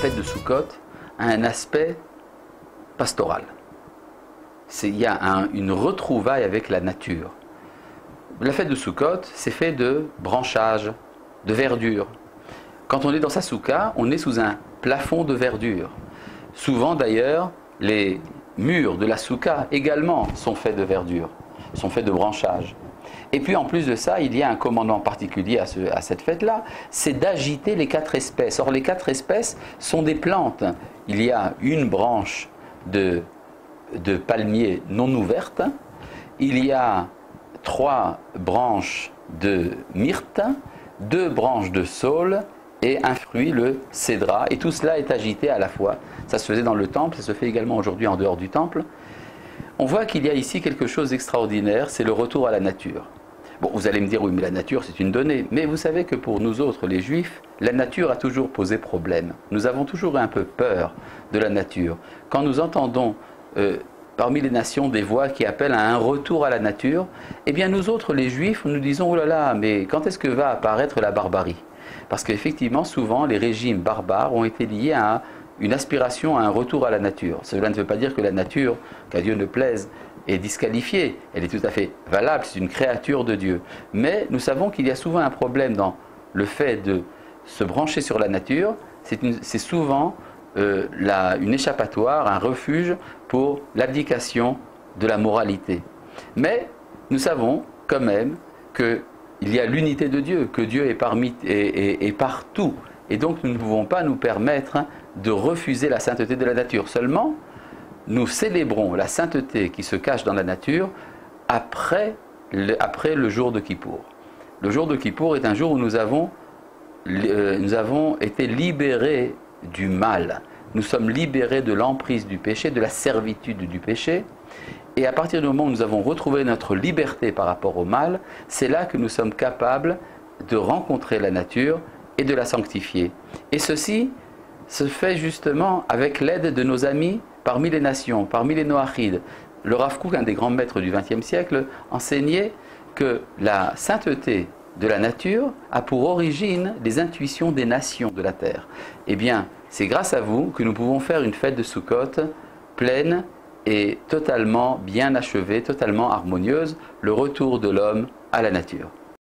fête de Sukkot a un aspect pastoral. Il y a une retrouvaille avec la nature. La fête de Sukkot, c'est fait de branchages, de verdure. Quand on est dans sa soukha, on est sous un plafond de verdure. Souvent d'ailleurs, les murs de la soukha également sont faits de verdure, sont faits de branchages. Et puis en plus de ça, il y a un commandement particulier à cette fête-là, c'est d'agiter les 4 espèces. Or les 4 espèces sont des plantes. Il y a une branche de palmier non ouverte, il y a 3 branches de myrte, 2 branches de saule et un fruit, le cédra. Et tout cela est agité à la fois. Ça se faisait dans le temple, ça se fait également aujourd'hui en dehors du temple. On voit qu'il y a ici quelque chose d'extraordinaire, c'est le retour à la nature. Bon, vous allez me dire, oui, mais la nature, c'est une donnée. Mais vous savez que pour nous autres, les Juifs, la nature a toujours posé problème. Nous avons toujours un peu peur de la nature. Quand nous entendons parmi les nations des voix qui appellent à un retour à la nature, eh bien nous autres, les Juifs, nous disons, oh là là, mais quand est-ce que va apparaître la barbarie? Parce qu'effectivement, souvent, les régimes barbares ont été liés à une aspiration à un retour à la nature. Cela ne veut pas dire que la nature, qu'à Dieu ne plaise, est disqualifiée. Elle est tout à fait valable, c'est une créature de Dieu. Mais nous savons qu'il y a souvent un problème dans le fait de se brancher sur la nature. C'est souvent une échappatoire, un refuge pour l'abdication de la moralité. Mais nous savons quand même qu'il y a l'unité de Dieu, que Dieu est partout. Et donc nous ne pouvons pas nous permettre de refuser la sainteté de la nature. Seulement, nous célébrons la sainteté qui se cache dans la nature après le jour de Kippour. Le jour de Kippour est un jour où nous avons été libérés du mal. Nous sommes libérés de l'emprise du péché, de la servitude du péché. Et à partir du moment où nous avons retrouvé notre liberté par rapport au mal, c'est là que nous sommes capables de rencontrer la nature et de la sanctifier. Et ceci se fait justement avec l'aide de nos amis parmi les nations, parmi les Noachides. Le Rav Kook, un des grands maîtres du XXe siècle, enseignait que la sainteté de la nature a pour origine les intuitions des nations de la terre. Eh bien, c'est grâce à vous que nous pouvons faire une fête de Sukkot pleine et totalement bien achevée, totalement harmonieuse, le retour de l'homme à la nature.